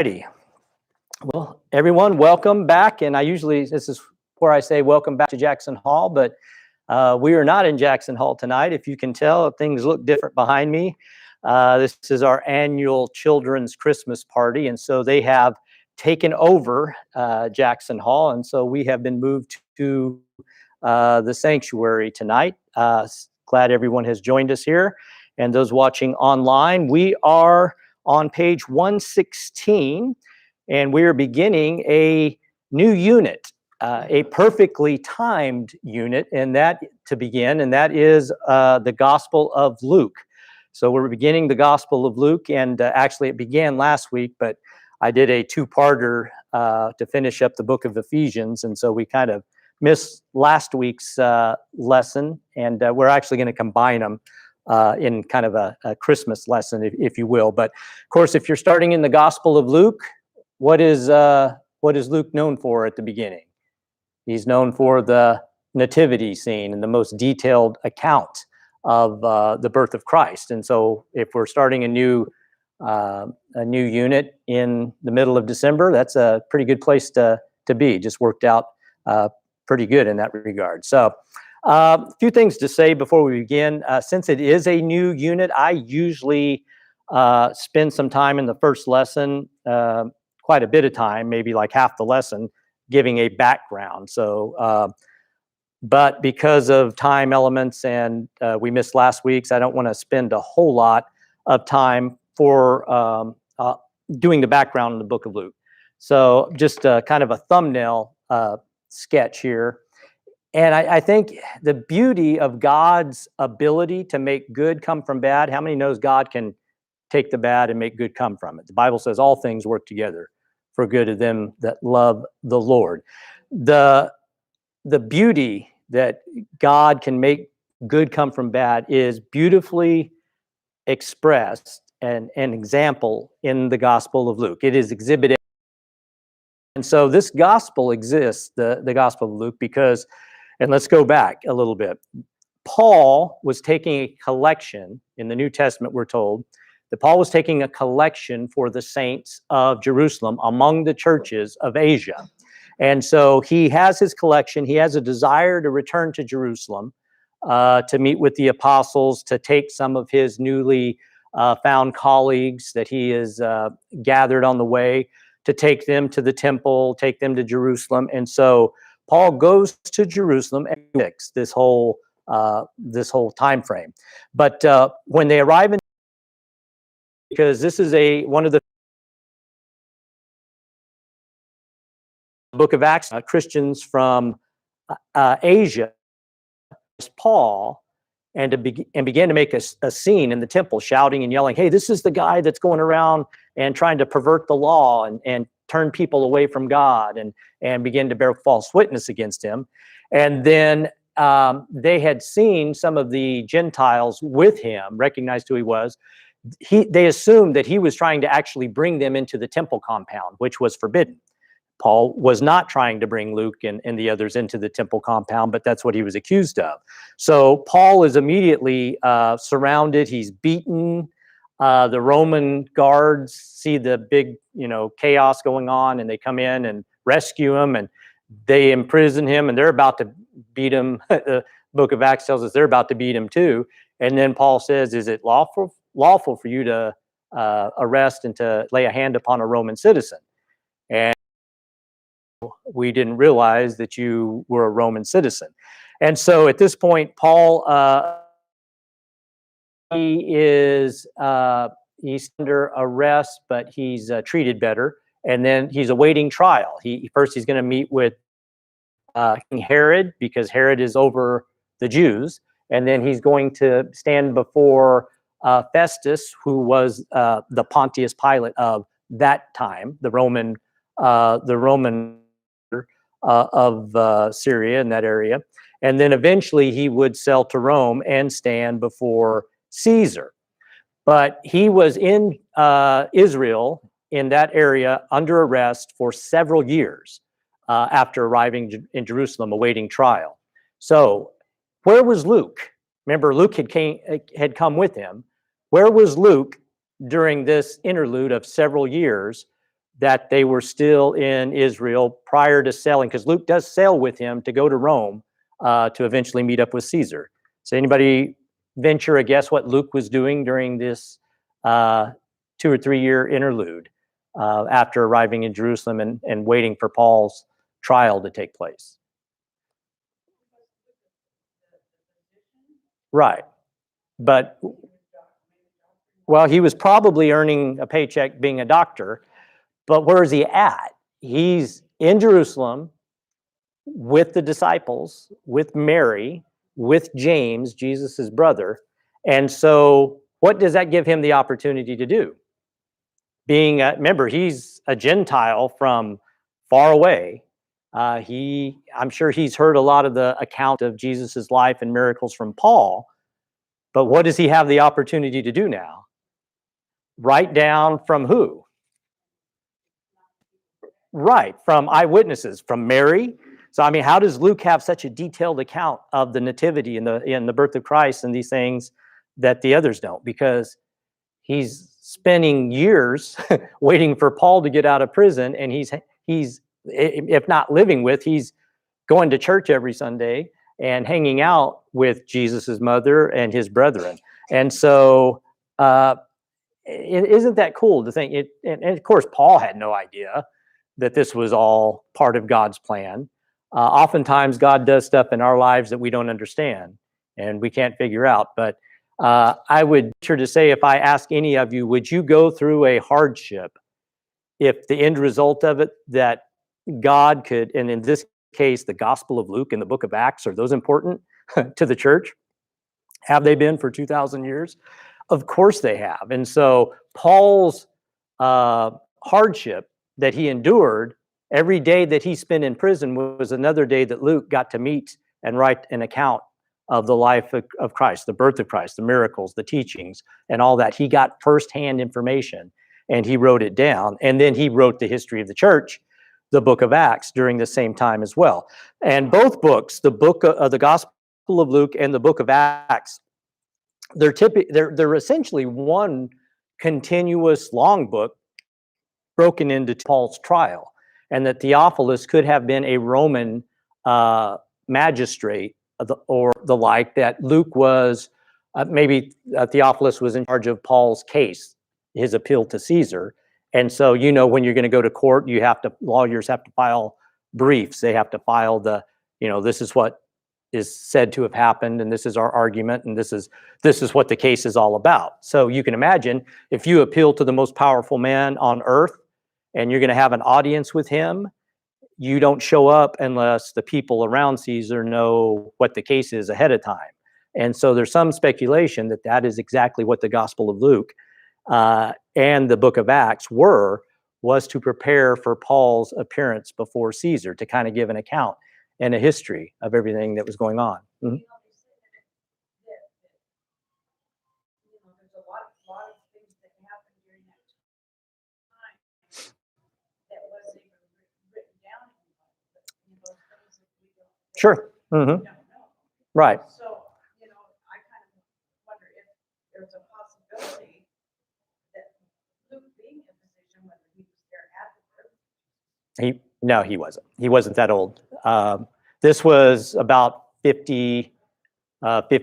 Alrighty. Well, everyone, welcome back. And this is where I say welcome back to Jackson Hall, but we are not in Jackson Hall tonight. If you can tell, things look different behind me. This is our annual children's Christmas party, and so they have taken over Jackson Hall, and so we have been moved to the sanctuary tonight. Glad everyone has joined us here, and those watching online. We are on page 116, and we are beginning a new unit, a perfectly timed unit, and that is the Gospel of Luke. So we're beginning the Gospel of Luke, and actually it began last week, but I did a two-parter to finish up the book of Ephesians, and so we kind of missed last week's lesson, and we're actually going to combine them in kind of a Christmas lesson, if you will. But of course, if you're starting in the Gospel of Luke, what is Luke known for at the beginning? He's known for the nativity scene and the most detailed account of the birth of Christ. And so if we're starting a new unit in the middle of December, that's a pretty good place to be. Just worked out pretty good in that regard. So a few things to say before we begin. Since it is a new unit, I usually spend some time in the first lesson, quite a bit of time, maybe like half the lesson, giving a background. So, but because of time elements and we missed last week's, I don't want to spend a whole lot of time for doing the background in the book of Luke. So just kind of a thumbnail sketch here. And I think the beauty of God's ability to make good come from bad, how many knows God can take the bad and make good come from it? The Bible says all things work together for good of them that love the Lord. The beauty that God can make good come from bad is beautifully expressed and an example in the Gospel of Luke. It is exhibited. And so this gospel exists, the Gospel of Luke, because, and let's go back a little bit. Paul was taking a collection in the New Testament, we're told, that Paul was taking a collection for the saints of Jerusalem among the churches of Asia. And so he has his collection. He has a desire to return to Jerusalem to meet with the apostles, to take some of his newly found colleagues that he has gathered on the way, to take them to the temple, take them to Jerusalem. And so Paul goes to Jerusalem and fix this whole time frame. But when they arrive in, because this is one of the book of Acts, Christians from Asia, Paul, and began to make a scene in the temple, shouting and yelling, "Hey, this is the guy that's going around and trying to pervert the law and turn people away from God," and begin to bear false witness against him. And then they had seen some of the Gentiles with him, recognized who he was. They assumed that he was trying to actually bring them into the temple compound, which was forbidden. Paul was not trying to bring Luke and the others into the temple compound, but that's what he was accused of. So Paul is immediately surrounded. He's beaten. The Roman guards see the big, chaos going on, and they come in and rescue him, and they imprison him, and they're about to beat him. The book of Acts tells us they're about to beat him too. And then Paul says, "Is it lawful for you to arrest and to lay a hand upon a Roman citizen?" And we didn't realize that you were a Roman citizen. And so at this point, Paul, he's under arrest, but he's treated better. And then he's awaiting trial. First he's going to meet with King Herod, because Herod is over the Jews. And then he's going to stand before Festus, who was the Pontius Pilate of that time, the Roman of Syria in that area. And then eventually he would sail to Rome and stand before Caesar. But he was in Israel, in that area, under arrest for several years after arriving in Jerusalem, awaiting trial. So where was Luke? Remember, Luke had come with him. Where was Luke during this interlude of several years that they were still in Israel prior to sailing, because Luke does sail with him to go to Rome to eventually meet up with Caesar. So anybody venture a guess what Luke was doing during this 2 or 3 year interlude after arriving in Jerusalem and waiting for Paul's trial to take place? Right. But, well, he was probably earning a paycheck being a doctor, but where is he at? He's in Jerusalem with the disciples, with Mary, with James, Jesus's brother. And so what does that give him the opportunity to do? Remember, he's a Gentile from far away. I'm sure he's heard a lot of the account of Jesus's life and miracles from Paul, but what does he have the opportunity to do now? Write down from who? Right, from eyewitnesses, from Mary. So, I mean, how does Luke have such a detailed account of the nativity and the birth of Christ and these things that the others don't? Because he's spending years waiting for Paul to get out of prison, and he's if not living with, he's going to church every Sunday and hanging out with Jesus's mother and his brethren. And so, isn't that cool to think? And of course, Paul had no idea that this was all part of God's plan. Oftentimes, God does stuff in our lives that we don't understand and we can't figure out. But I would venture to say, if I ask any of you, would you go through a hardship if the end result of it that God could, and in this case, the Gospel of Luke and the book of Acts, are those important to the church? Have they been for 2,000 years? Of course they have. And so Paul's hardship that he endured, every day that he spent in prison was another day that Luke got to meet and write an account of the life of Christ, the birth of Christ, the miracles, the teachings, and all that. He got firsthand information and he wrote it down. And then he wrote the history of the church, the book of Acts, during the same time as well. And both books, the book of the Gospel of Luke and the book of Acts, they're essentially one continuous long book broken into Paul's trial, and that Theophilus could have been a Roman magistrate or the like, that Luke was, maybe Theophilus was in charge of Paul's case, his appeal to Caesar. And so, when you're going to go to court, lawyers have to file briefs. They have to file this is what is said to have happened, and this is our argument, and this is what the case is all about. So you can imagine, if you appeal to the most powerful man on earth and you're going to have an audience with him, you don't show up unless the people around Caesar know what the case is ahead of time. And so there's some speculation that is exactly what the Gospel of Luke and the book of Acts was to prepare for Paul's appearance before Caesar, to kind of give an account and a history of everything that was going on. Mm-hmm. Sure. Mm-hmm. Right. So, I kind of wonder if there's a possibility that Luke being in position when he was there at the birth. No, he wasn't. He wasn't that old. This was about 50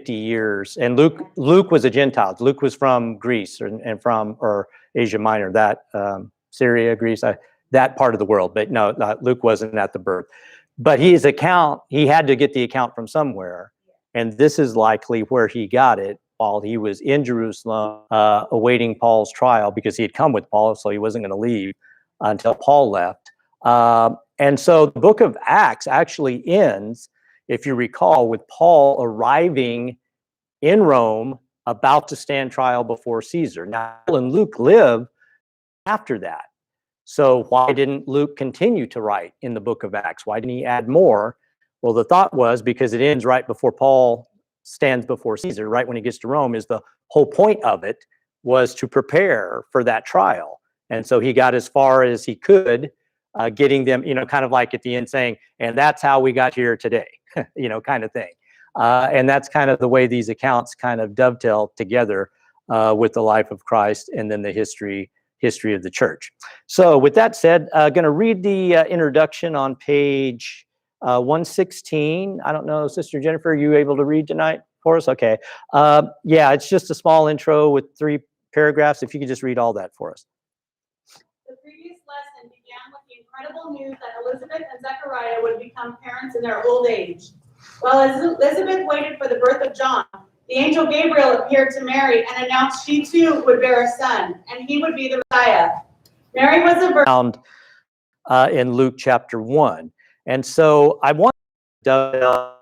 years. And Luke was a Gentile. Luke was from Greece or Asia Minor, that Syria, Greece, that part of the world. But no, Luke wasn't at the birth. But he had to get the account from somewhere. And this is likely where he got it while he was in Jerusalem, awaiting Paul's trial, because he had come with Paul, so he wasn't going to leave until Paul left. And so the book of Acts actually ends, if you recall, with Paul arriving in Rome, about to stand trial before Caesar. Now, and Luke live after that. So why didn't Luke continue to write in the book of Acts? Why didn't he add more? Well, the thought was because it ends right before Paul stands before Caesar, right when he gets to Rome, is the whole point of it was to prepare for that trial. And so he got as far as he could, getting them, kind of like at the end saying, and that's how we got here today, kind of thing. And that's kind of the way these accounts kind of dovetail together with the life of Christ and then the history history of the church. So with that said, going to read the introduction on page 116. I don't know, Sister Jennifer, are you able to read tonight for us? Okay. Yeah, it's just a small intro with 3 paragraphs. If you could just read all that for us. The previous lesson began with the incredible news that Elizabeth and Zechariah would become parents in their old age. While Elizabeth waited for the birth of John, the angel Gabriel appeared to Mary and announced she too would bear a son, and he would be the Messiah. Mary was a virgin. Found in Luke chapter 1. And so I want to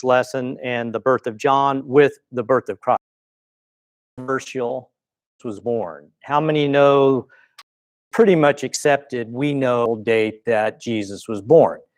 lesson and the birth of John with the birth of Christ. Controversial was born. How many know, pretty much accepted, we know the date that Jesus was born?